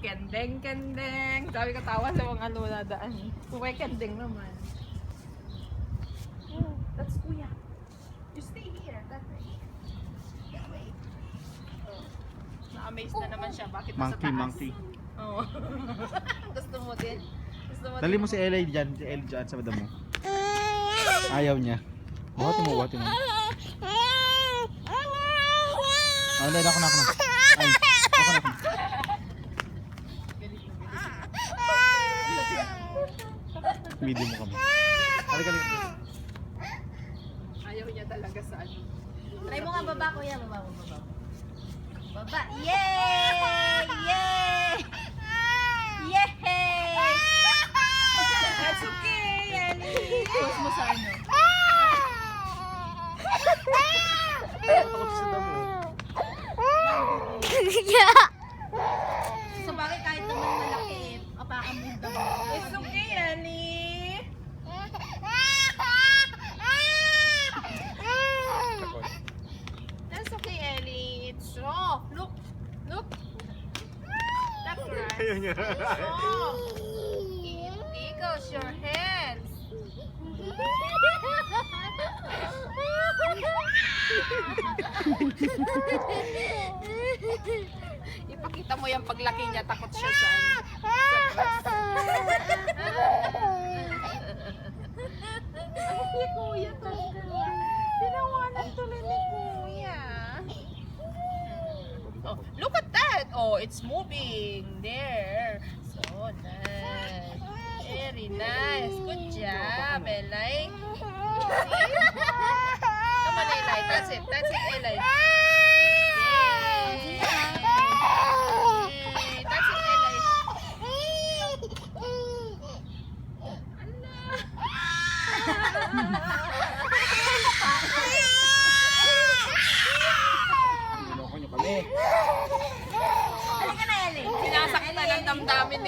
Kendeng, kendeng. Sabi ko tawa sa mga lula daan. Kuway kendeng naman. Oh, that's kuya. You stay here. That way. That way. Oh. Na-amaze na naman siya. Bakit nasa taas? Monkey. Oo. Gusto mo din? Gusto mo Dali din? mo si Elay dyan, sa madam mo. Ayaw niya. Buhatin mo. Ay, ako na. Ay, ako na. Video mo kami. Halika. Ayaw niya talaga sa ano. Try mo nga baba, kuya. Baba. Baba. Yay! Yay! Yay! That's okay, Annie. Close mo sa ano. Takot sa damo. So bakit kahit naman malaki, apakan mo yung damo? It's okay, Annie. That's okay, Ellie. It's soft. Look. That's right. Ayaw niya. Soft. It tickles your hands. Ipakita mo yung paglaki niya, takot siya sa ano. Ano si Kuya talaga? Tinawanan tuloy ni Kuya. Oh, look at that! Oh, it's moving. There. So nice. Very nice. Good job, Elay. Come on, Elay. That's it, Elay. Yay. That's it, Elay. Niloko niyo kami. Halika na, Ellie. Sinasaktan ang damdamin ni